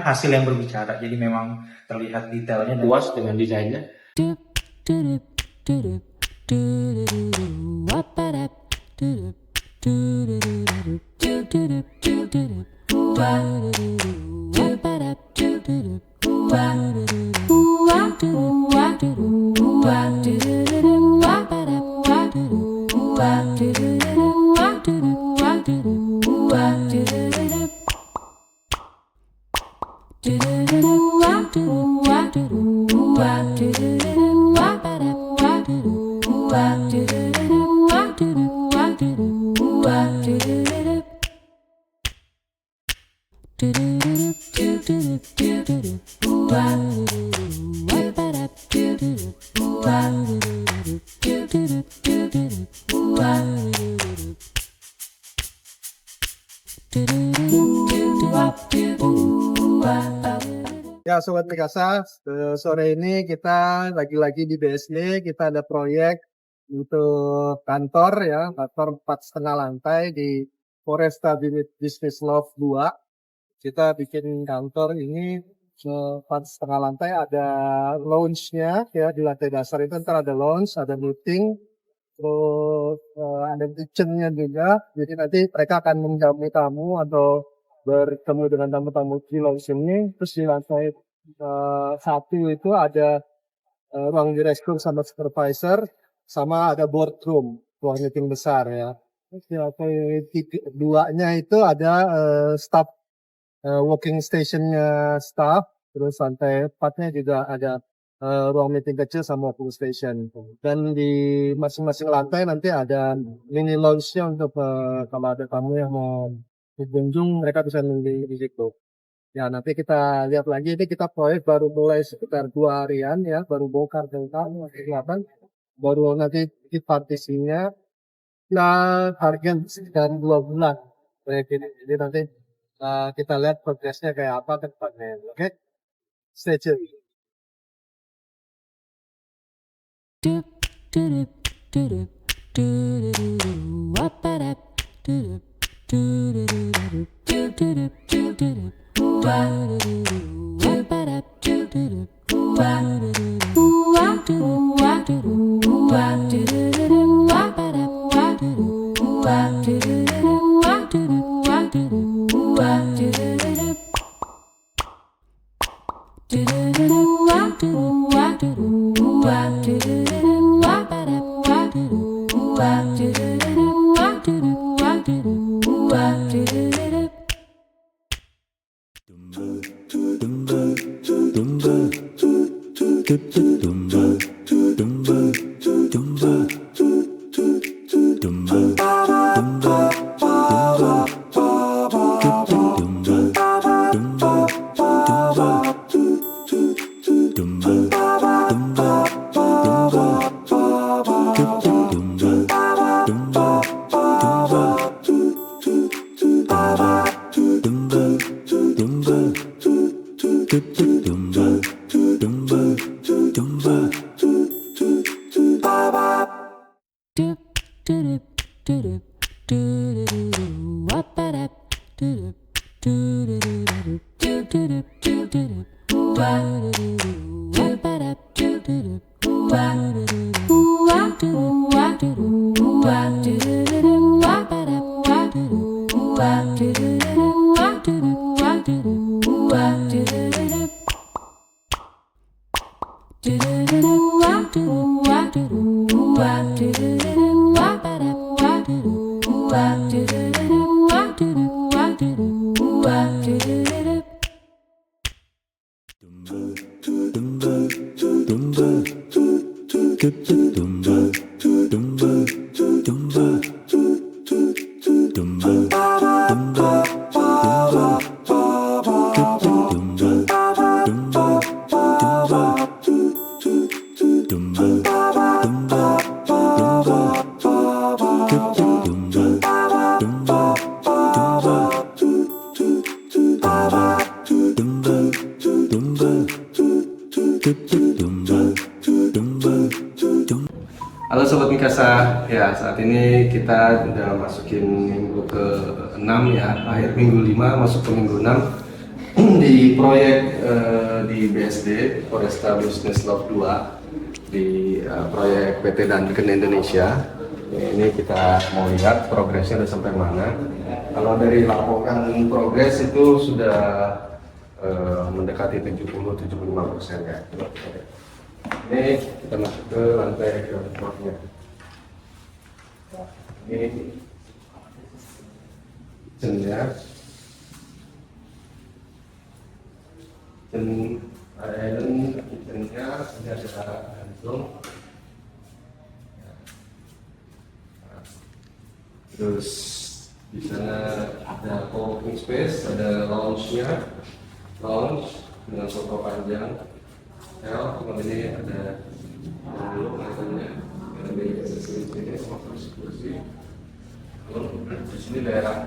hasil yang berbicara. Jadi memang terlihat detailnya dan puas dengan desainnya. Ya Sobat Mikasa, sore ini kita lagi-lagi di BSD, kita ada proyek untuk kantor ya, kantor 4,5 lantai di Foresta Business Love 2. Kita bikin kantor ini 4,5 lantai, ada lounge-nya ya, di lantai dasar itu ntar ada lounge, ada meeting, terus ada kitchen-nya juga, jadi nanti mereka akan menjamu tamu atau bertemu dengan tamu-tamu di lounge ini. Terus di lantai 1 itu ada ruang direktur sama supervisor, sama ada boardroom, ruang meeting besar ya. Terus di lantai 2-nya itu ada staff, working station-nya staff, terus lantai 4-nya juga ada ruang meeting kecil sama working station. Dan di masing-masing lantai nanti ada mini lounge-nya untuk kalau ada tamu yang mau berkunjung, mereka bisa nunggu di situ. Ya nanti kita lihat lagi, ini kita proyek baru mulai sekitar 2 harian ya, baru bongkar tentang kelihatan, baru nanti di partisinya. Nah harga sekitar 2 bulan proyek ini, jadi nanti kita lihat progresnya kayak apa ke depannya. Oke, stay tune. Halo Sobat Mikasa, ya saat ini kita udah masukin minggu ke-6 ya, akhir minggu 5 masuk ke minggu 6 di proyek di BSD Foresta Business Lab 2 di proyek PT Duncan Indonesia. Ini kita mau lihat progresnya udah sampai mana. Kalau dari laporan progres itu sudah mendekati 70-75% ya. Ini kita masuk ke lantai keempatnya. Ini kitchennya, kitchennya ini ada gantung. Terus di sana ada co-working space, ada lounge-nya, lounge dengan sofa panjang. Ya, kemudian ini ada dulu katanya ada accessories ini sama kursi. Lalu di sini daerah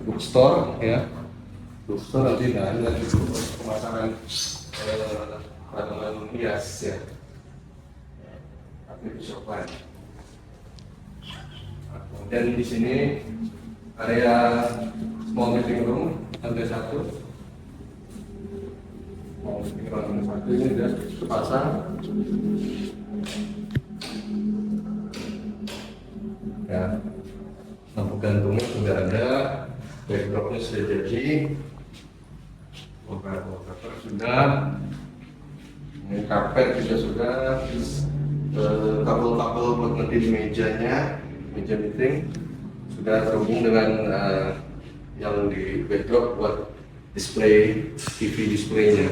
bookstore ya, bookstore nanti ada pemasaran tanaman hias ya, artificial plant. Dan di sini area small meeting room lantai 1. Small meeting room lantai 1 ini sudah terpasang. Ya, lampu gantungnya sudah ada, backdropnya sudah jadi, wallpaper sudah, ini karpet juga sudah, kabel-kabel buat nanti di mejanya. Meja meeting sudah terhubung dengan yang di backdrop buat display TV displaynya.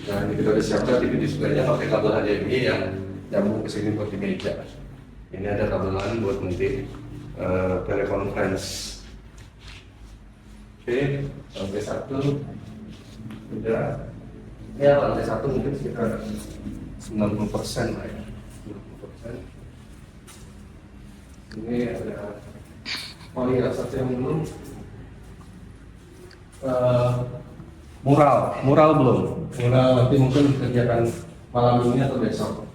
Nah, ini kita udah siapkan TV displaynya pakai kabel HDMI yang nyambung ke sini buat di meja. Ini ada kabelan buat nanti teleconference. Oke, lantai 1 sudah. Ya, lantai 1 mungkin sekitar 90% lah ya. 90%. Ini ada, oh iya, satu yang belum, mural belum, mural nanti mungkin dikerjakan malam ini atau besok.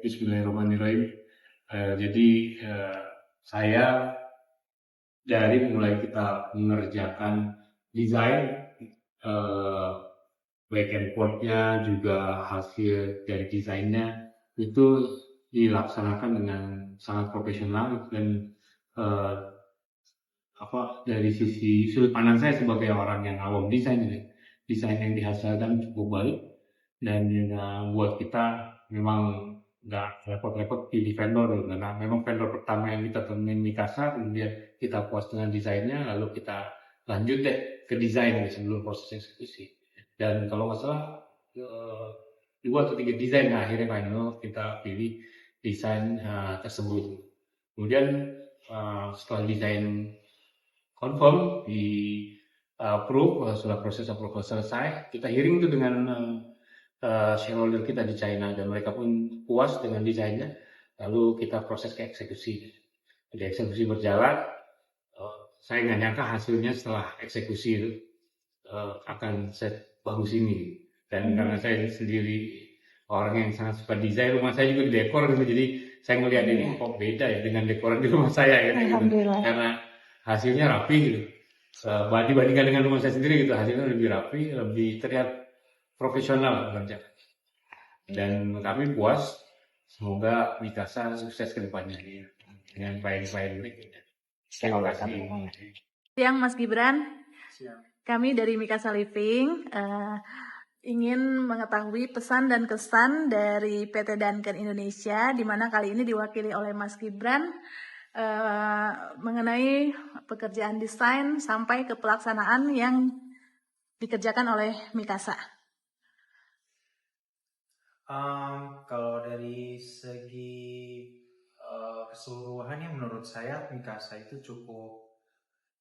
Bismillahirrahmanirrahim. Jadi saya dari mulai kita mengerjakan desain backend code-nya juga hasil dari desainnya itu dilaksanakan dengan sangat profesional dan dari sisi sudut pandang saya sebagai orang yang awam desain yang dihasilkan cukup baik dan buat kita memang nggak repot-repot pilih vendor karena memang vendor pertama yang kita temuin Mikasa, kemudian kita puas dengan desainnya lalu kita lanjut deh ke desain sebelum proses eksekusi. Dan kalau nggak salah 2 atau 3 desain. Nah, akhirnya final kita pilih desain tersebut. Kemudian setelah desain confirm di approve, sudah proses approval selesai, kita hearing itu dengan shareholder kita di China dan mereka pun puas dengan desainnya. Lalu kita proses ke eksekusi. Jadi eksekusi berjalan. Saya nggak nyangka hasilnya setelah eksekusi itu akan sebagus ini. Dan karena saya sendiri orang yang sangat suka desain, rumah saya juga di dekor gitu. Jadi saya ngelihat ini kok beda ya dengan dekoran di rumah saya gitu. Alhamdulillah. Karena hasilnya rapi gitu. Dibandingkan dengan rumah saya sendiri gitu, hasilnya lebih rapi, lebih terlihat profesional kerja. Dan kami puas. Semoga Mikasa sukses ke depannya dengan klien-klien berikutnya. Terima kasih. Siang Mas Gibran, kami dari Mikasa Living ingin mengetahui pesan dan kesan dari PT Duncan Indonesia, di mana kali ini diwakili oleh Mas Gibran mengenai pekerjaan desain sampai ke pelaksanaan yang dikerjakan oleh Mikasa. Kalau dari segi keseluruhannya menurut saya Mikasa itu cukup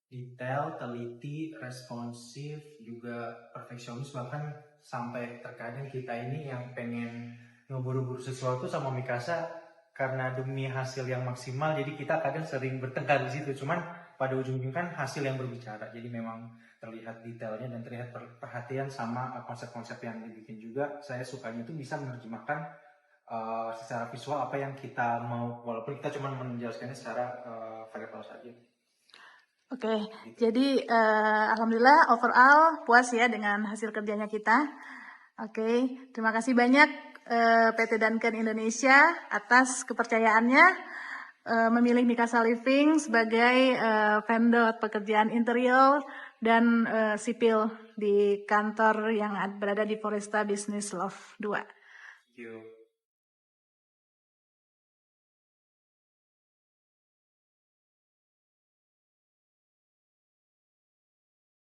detail, teliti, responsif, juga perfeksionis, bahkan sampai terkadang kita ini yang pengen ngeburu-buru sesuatu sama Mikasa karena demi hasil yang maksimal, jadi kita kadang sering bertengkar di situ. Cuman pada ujungnya kan hasil yang berbicara, jadi memang terlihat detailnya dan terlihat perhatian sama konsep-konsep yang dibikin juga. Saya sukanya itu bisa menerjemahkan secara visual apa yang kita mau, walaupun kita cuma menjelaskannya secara verbal saja. Oke, jadi alhamdulillah overall puas ya dengan hasil kerjanya kita. Oke, terima kasih banyak PT Duncan Indonesia atas kepercayaannya memilih Mikasa Living sebagai vendor pekerjaan interior dan sipil di kantor yang berada di Foresta Business Love 2. Thank you.